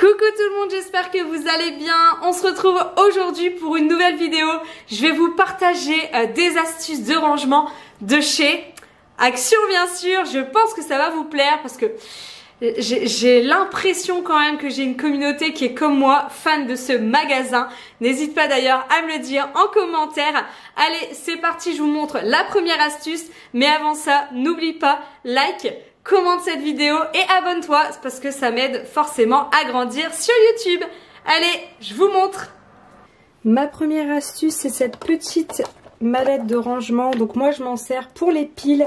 Coucou tout le monde, j'espère que vous allez bien. On se retrouve aujourd'hui pour une nouvelle vidéo. Je vais vous partager des astuces de rangement de chez Action, bien sûr. Je pense que ça va vous plaire parce que j'ai l'impression quand même que j'ai une communauté qui est comme moi, fan de ce magasin. N'hésite pas d'ailleurs à me le dire en commentaire. Allez, c'est parti, je vous montre la première astuce. Mais avant ça, n'oublie pas, like, commente cette vidéo et abonne-toi parce que ça m'aide forcément à grandir sur YouTube. Allez, je vous montre. Ma première astuce, c'est cette petite mallette de rangement. Donc moi, je m'en sers pour les piles.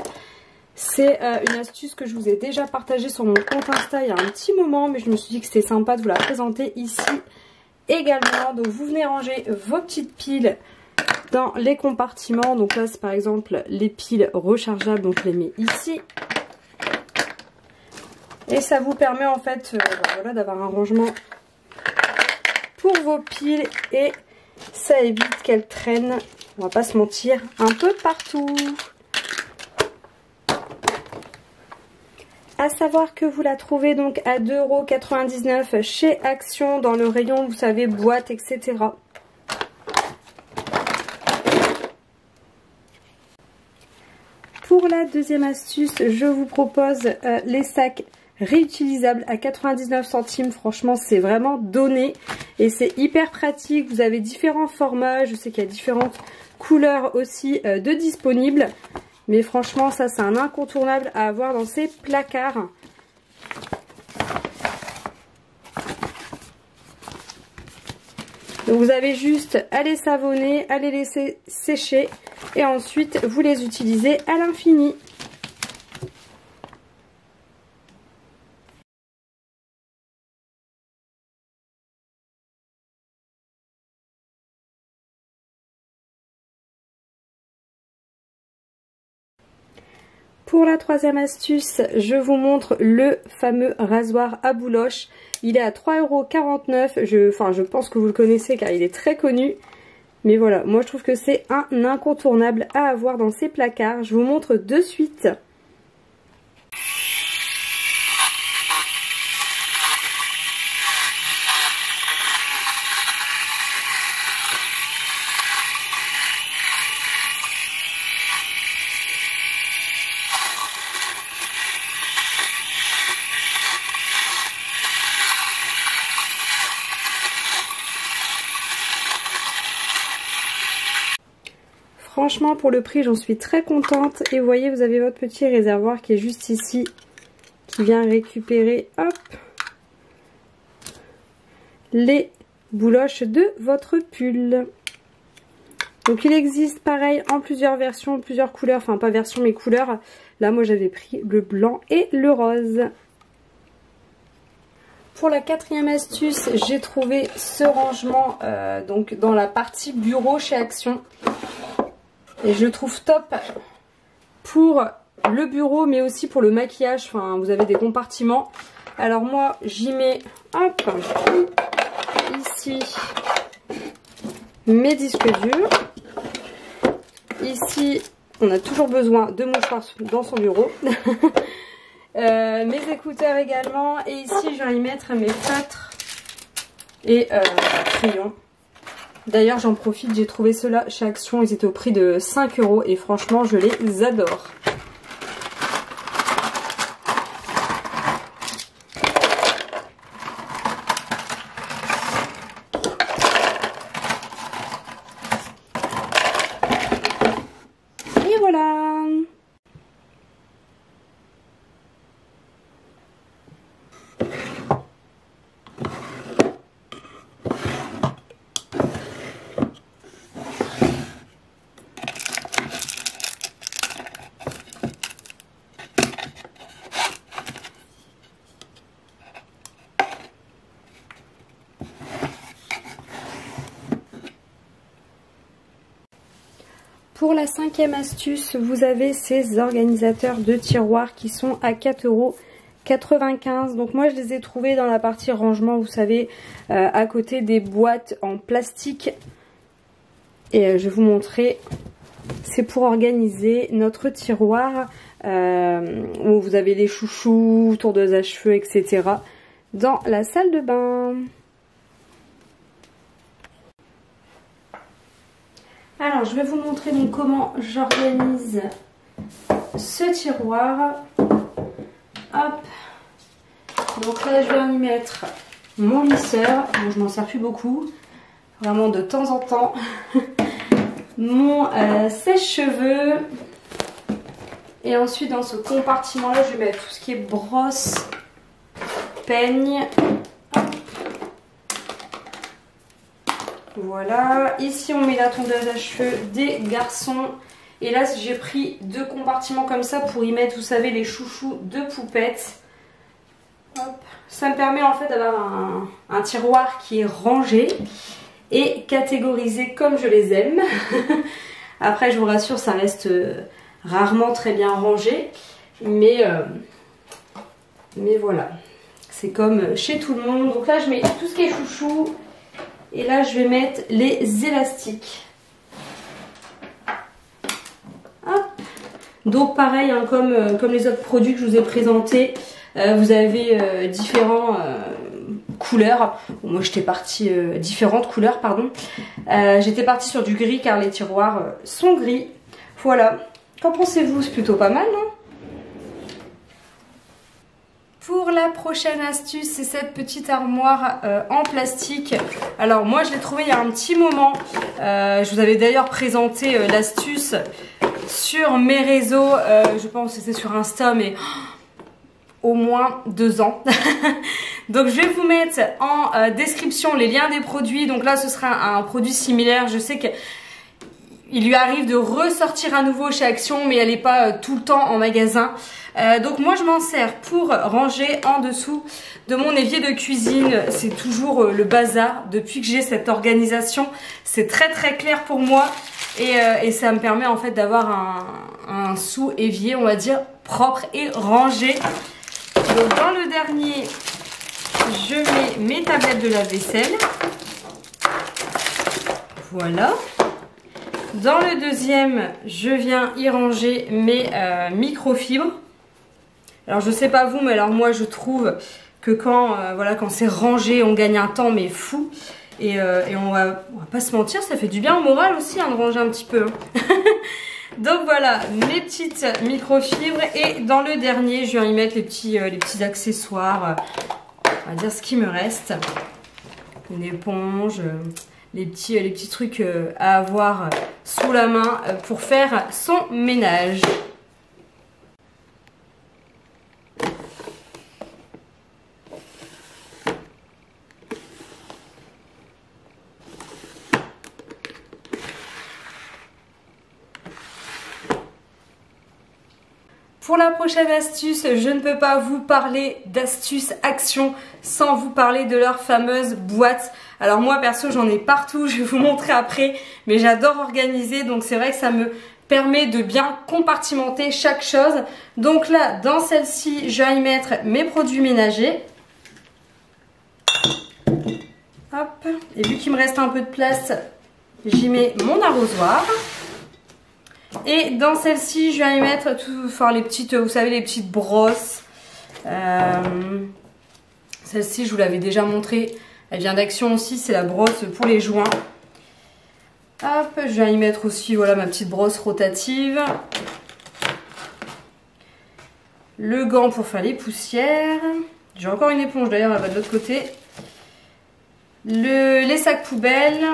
C'est une astuce que je vous ai déjà partagée sur mon compte Insta il y a un petit moment, mais je me suis dit que c'était sympa de vous la présenter ici également. Donc vous venez ranger vos petites piles dans les compartiments. Donc là, c'est par exemple les piles rechargeables, donc je les mets ici. Et ça vous permet en fait voilà, d'avoir un rangement pour vos piles et ça évite qu'elles traînent, on va pas se mentir, un peu partout. À savoir que vous la trouvez donc à 2,99 € chez Action dans le rayon, vous savez, boîte, etc. Pour la deuxième astuce, je vous propose les sacs réutilisables à 99 centimes. Franchement, c'est vraiment donné et c'est hyper pratique. Vous avez différents formats, je sais qu'il y a différentes couleurs aussi de disponibles. Mais franchement, ça c'est un incontournable à avoir dans ces placards. Donc vous avez juste à les savonner, à les laisser sécher et ensuite vous les utilisez à l'infini. Pour la troisième astuce, je vous montre le fameux rasoir à bouloche. Il est à 3,49 €. Je pense que vous le connaissez car il est très connu. Mais voilà, moi je trouve que c'est un incontournable à avoir dans ces placards. Je vous montre de suite. Franchement, pour le prix, j'en suis très contente. Et vous voyez, vous avez votre petit réservoir qui est juste ici, qui vient récupérer, hop, les bouloches de votre pull. Donc il existe pareil en plusieurs versions, plusieurs couleurs, enfin pas versions mais couleurs. Là, moi j'avais pris le blanc et le rose. Pour la quatrième astuce, j'ai trouvé ce rangement donc dans la partie bureau chez Action. Et je le trouve top pour le bureau mais aussi pour le maquillage. Enfin, vous avez des compartiments. Alors moi, j'y mets, hop, ici mes disques durs. Ici, on a toujours besoin de mouchoirs dans son bureau. Mes écouteurs également. Et ici, je vais y mettre mes feutres et crayons. D'ailleurs, j'en profite, j'ai trouvé ceux-là chez Action, ils étaient au prix de 5 € et franchement, je les adore. Et voilà! Pour la cinquième astuce, vous avez ces organisateurs de tiroirs qui sont à 4,95 €. Donc moi je les ai trouvés dans la partie rangement, vous savez, à côté des boîtes en plastique. Et je vais vous montrer, c'est pour organiser notre tiroir où vous avez les chouchous, tondeuse à cheveux, etc. dans la salle de bain. Alors je vais vous montrer donc comment j'organise ce tiroir. Hop. Donc là je vais y mettre mon lisseur. Bon, je m'en sers plus beaucoup. Vraiment de temps en temps. Mon sèche-cheveux. Et ensuite dans ce compartiment là je vais mettre tout ce qui est brosse, peigne. Hop. Voilà, ici on met la tondeuse à cheveux des garçons. Et là j'ai pris 2 compartiments comme ça pour y mettre, vous savez, les chouchous de poupettes. Hop. Ça me permet en fait d'avoir un tiroir qui est rangé et catégorisé comme je les aime. Après je vous rassure, ça reste rarement très bien rangé. Mais voilà, c'est comme chez tout le monde. Donc là je mets tout ce qui est chouchou. Et là, je vais mettre les élastiques. Hop. Donc pareil, hein, comme les autres produits que je vous ai présentés, vous avez différentes couleurs. Bon, moi, j'étais partie différentes couleurs, pardon. J'étais partie sur du gris car les tiroirs sont gris. Voilà. Qu'en pensez-vous? C'est plutôt pas mal, non? Pour la prochaine astuce, c'est cette petite armoire en plastique. Alors moi je l'ai trouvée il y a un petit moment. Je vous avais d'ailleurs présenté l'astuce sur mes réseaux. Je pense que c'était sur Insta, mais au moins 2 ans. Donc je vais vous mettre en description les liens des produits. Donc là ce sera un produit similaire. Je sais que il lui arrive de ressortir à nouveau chez Action, mais elle n'est pas tout le temps en magasin. Donc moi je m'en sers pour ranger en dessous de mon évier de cuisine. C'est toujours le bazar depuis que j'ai cette organisation. C'est très très clair pour moi et ça me permet en fait d'avoir un sous-évier, on va dire, propre et rangé. Donc dans le dernier, je mets mes tablettes de lave-vaisselle. Voilà. Dans le deuxième, je viens y ranger mes microfibres. Alors je sais pas vous, mais alors moi je trouve que quand c'est rangé, on gagne un temps mais fou. Et on va pas se mentir, ça fait du bien au moral aussi hein, de ranger un petit peu. Donc voilà, mes petites microfibres. Et dans le dernier, je viens y mettre les petits accessoires. On va dire ce qui me reste. Une éponge, les petits trucs à avoir sous la main pour faire son ménage. Pour la prochaine astuce, je ne peux pas vous parler d'astuces Action sans vous parler de leur fameuse boîte. Alors moi perso j'en ai partout, je vais vous montrer après, mais j'adore organiser, donc c'est vrai que ça me permet de bien compartimenter chaque chose. Donc là, dans celle-ci, je vais y mettre mes produits ménagers. Hop, et vu qu'il me reste un peu de place, j'y mets mon arrosoir. Et dans celle-ci, je vais y mettre les petites, vous savez, les petites brosses. Celle-ci, je vous l'avais déjà montrée. Elle vient d'Action aussi, c'est la brosse pour les joints. Hop, je viens y mettre aussi, voilà, ma petite brosse rotative. Le gant pour faire les poussières. J'ai encore une éponge d'ailleurs, elle va de l'autre côté. Les sacs poubelles.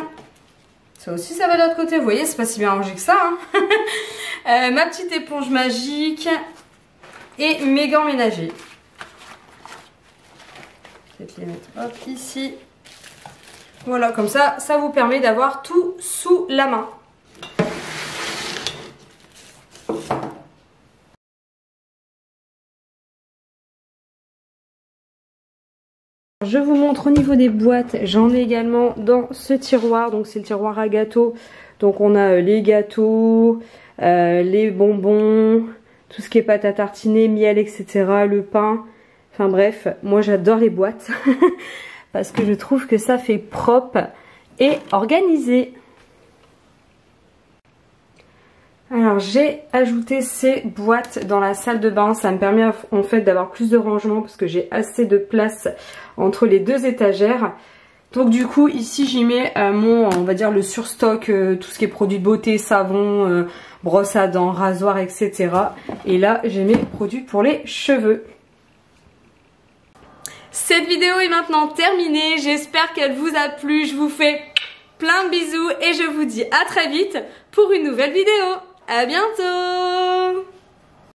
Ça aussi, ça va de l'autre côté. Vous voyez, c'est pas si bien rangé que ça. Hein. Ma petite éponge magique. Et mes gants ménagers. Je vais peut-être les mettre hop, ici. Voilà, comme ça, ça vous permet d'avoir tout sous la main. Je vous montre au niveau des boîtes, j'en ai également dans ce tiroir, donc c'est le tiroir à gâteaux. Donc on a les gâteaux, les bonbons, tout ce qui est pâte à tartiner, miel, etc., le pain. Enfin bref, moi j'adore les boîtes parce que je trouve que ça fait propre et organisé. Alors j'ai ajouté ces boîtes dans la salle de bain, ça me permet en fait d'avoir plus de rangement parce que j'ai assez de place entre les deux étagères. Donc du coup ici j'y mets on va dire le surstock, tout ce qui est produits de beauté, savon, brosse à dents, rasoir, etc. Et là j'ai mes produits pour les cheveux. Cette vidéo est maintenant terminée, j'espère qu'elle vous a plu, je vous fais plein de bisous et je vous dis à très vite pour une nouvelle vidéo. À bientôt!